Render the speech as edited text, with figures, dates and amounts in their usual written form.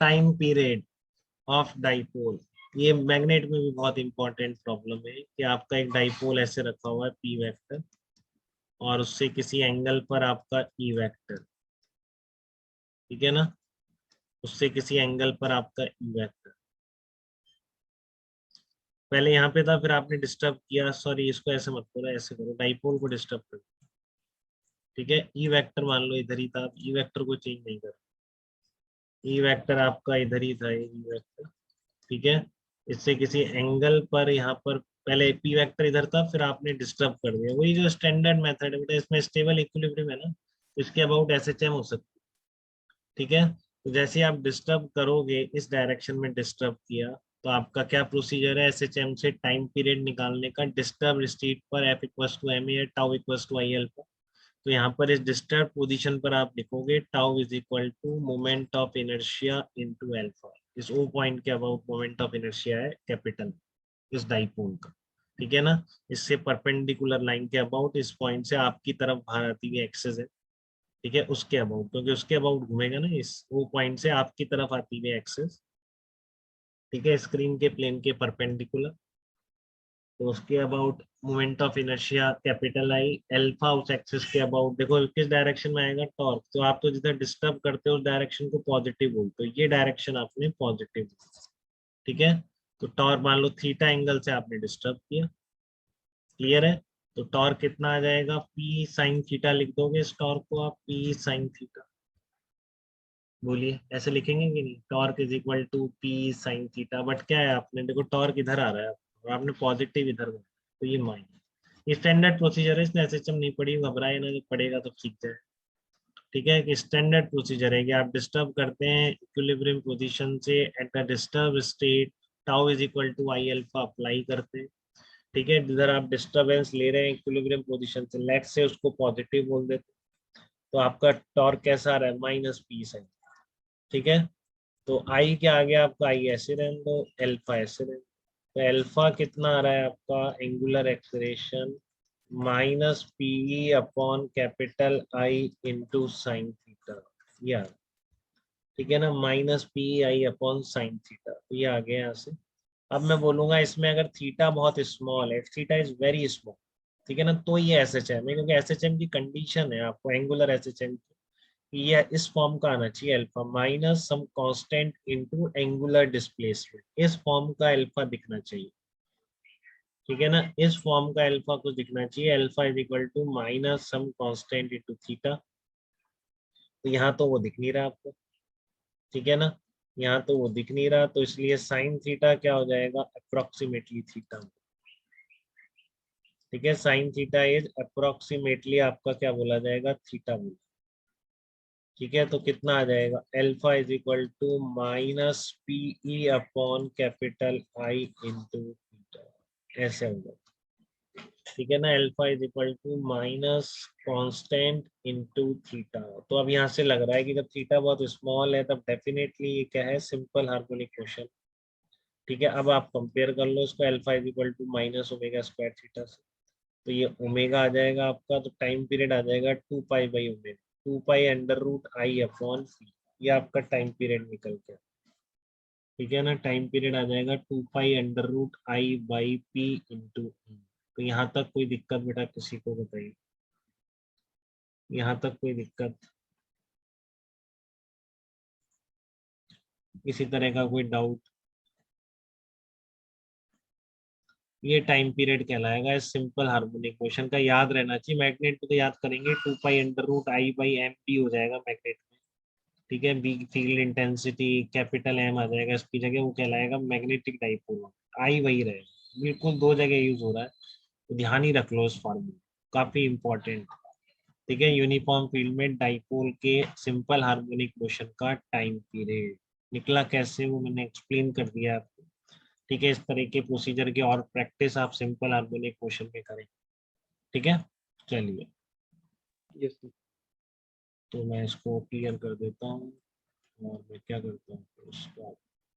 Time period of dipole. ये magnet में भी बहुत इंपॉर्टेंट प्रॉब्लम है कि आपका एक डाइपोल ऐसे रखा हुआ है पी वेक्टर, और उससे किसी एंगल पर आपका ई वेक्टर, ठीक है ना, उससे किसी एंगल पर आपका ई वेक्टर पहले यहाँ पे था, फिर आपने डिस्टर्ब किया, सॉरी इसको ऐसे मत करो, ऐसे करो, डाइपोल को डिस्टर्ब करो, ठीक है। ई वेक्टर मान लो इधर ही था, आप ई वेक्टर को चेंज नहीं कर, ई वेक्टर आपका इधर ही था, ई वेक्टर, ठीक है। इससे किसी एंगल पर यहाँ पर पहले पी वेक्टर इधर था, फिर आपने डिस्टर्ब कर दिया, वही जो स्टैंडर्ड मेथड है बेटा, इसमें स्टेबल इक्विलिब्रियम है ना, इसके अबाउट एसएचएम हो सकती है, ठीक है। तो जैसे ही आप डिस्टर्ब करोगे, इस डायरेक्शन में डिस्टर्ब किया, तो आपका क्या प्रोसीजर है एसएचएम से टाइम पीरियड निकालने का, डिस्टर्ब स्टेट पर F equals to M A, tau equals to I alpha. तो यहाँ पर इस डिस्टर्ब पोजीशन पर आप लिखोगे tau is equal to moment of inertia into alpha. इस ओ पॉइंट के अबाउट मोमेंट ऑफ इनर्शिया है कैपिटल, इस डाइपोल का, ठीक है ना। इससे परपेंडिकुलर लाइन के अबाउट, इस पॉइंट से आपकी तरफ बाहर आती हुई एक्सेस है, ठीक है, उसके अबाउट, क्योंकि उसके अबाउट घूमेगा ना, इस वो पॉइंट से आपकी तरफ आती हुई एक्सेस, ठीक है, स्क्रीन के प्लेन के परपेंडिकुलर। तो उसके about moment of inertia capital I, alpha उस एक्सिस के अबाउट, देखो किस डायरेक्शन में आएगा, टॉर्क। तो आप तो जिधर डिस्टर्ब करते हो उस डायरेक्शन को पॉजिटिव बोलते हो, ये डायरेक्शन आपने पॉजिटिव, ठीक है। तो टॉर्क मान लो थीटा एंगल से आपने डिस्टर्ब किया, क्लियर है। तो टॉर्क कितना आ जाएगा, पी साइन थीटा लिख दोगे इस टॉर्क को आप, पी साइन थीटा, बोलिए ऐसे लिखेंगे कि नहीं, torque is equal to P sine theta. But क्या है, आपने देखो टॉर्क इधर आ रहा है और आपने पॉजिटिव इधर बनाया, तो ये माइनस। ये स्टैंडर्ड प्रोसीजर है, इसने एसएचएम नहीं पढ़ी, घबराए ना, जब पढ़ेगा तो सीख जाए, ठीक है। कि स्टैंडर्ड प्रोसीजर है कि आप डिस्टर्ब करते हैं इक्विलिब्रियम पोजीशन से, at the disturb state tau is equal to I alpha apply करते हैं, ठीक है। इधर आप डिस्टर्बेंस ले रहे हैं इक्विलिब्रियम पोजीशन से, लेट से उसको पॉजिटिव बोल देते, तो आपका टॉर्क कैसा आ रहा है, माइनस पी साइन, ठीक है। तो आई के आगे आपका आई ऐसे रहने दो, एल्फा ऐसे रहने दो। तो एल्फा कितना आ रहा है आपका, angular acceleration minus P E upon capital I into sine theta, ये आ रहा है, ठीक है ना, minus P I upon sine theta. तो ये आ गया यहाँ से। अब मैं बोलूंगा इसमें अगर थीटा बहुत स्मॉल है, थीटा इज वेरी स्मॉल, ठीक है ना, तो ये एस एच एम है, क्योंकि एस एच एम की कंडीशन है आपको एंगुलर एस एच एम, ये इस फॉर्म का आना चाहिए, alpha minus some constant into angular displacement, इस फॉर्म का अल्फा दिखना चाहिए, ठीक है ना, इस फॉर्म का अल्फा को दिखना चाहिए, alpha is equal to minus some constant into theta. तो यहाँ तो वो दिख नहीं रहा आपको, ठीक है ना, यहाँ तो वो दिख नहीं रहा, तो इसलिए साइन थीटा क्या हो जाएगा, अप्रोक्सीमेटली थीटा, ठीक है। साइन थीटा इज अप्रोक्सीमेटली आपका क्या बोला जाएगा, थीटा बोला, ठीक है। तो कितना आ जाएगा, alpha is equal to minus P E upon capital I into theta, ऐसे होगा, ठीक है ना। Alpha is equal to minus constant into theta. तो अब यहाँ से लग रहा है कि जब थीटा बहुत स्मॉल है तब डेफिनेटली ये क्या है, सिंपल हार्मोनिक मोशन, ठीक है। अब आप कंपेयर कर लो इसको, alpha is equal to minus omega square theta से, तो ये ओमेगा आ जाएगा आपका, तो टाइम पीरियड आ जाएगा 2 pi by omega, 2 pi under root I upon C, ये आपका टाइम पीरियड निकल के, ठीक है ना। टाइम पीरियड आ जाएगा 2 pi under root I by P into E. तो यहाँ तक कोई दिक्कत बेटा किसी को बताइए, यहाँ तक कोई दिक्कत, किसी तरह का कोई डाउट, ये टाइम पीरियड कहलाएगा, इस सिंपल हार्मोनिक मोशन का याद रहना चाहिए। मैग्नेट को तो याद करेंगे, 2 pi under root I by M P हो जाएगा मैग्नेट में, ठीक है। B field intensity capital M आ जाएगा इसकी जगह, वो कहलाएगा मैग्नेटिक डाइपोल, आई वही रहेगा, बिल्कुल दो जगह यूज हो रहा है, तो ध्यान ही रख लो इस फॉर्मूले, काफी इंपॉर्टेंट, ठीक है। यूनिफॉर्म फील्ड में डाइपोल के सिंपल हार्मोनिक मोशन का टाइम पीरियड निकला कैसे, वो मैंने एक्सप्लेन कर दिया आपको, ठीक है। इस तरह के प्रोसीजर की और प्रैक्टिस आप सिंपल हार्मोनिक मोशन में करें, ठीक है। चलिए, यस सर। तो मैं इसको क्लियर कर देता हूँ, और मैं क्या करता हूँ उसको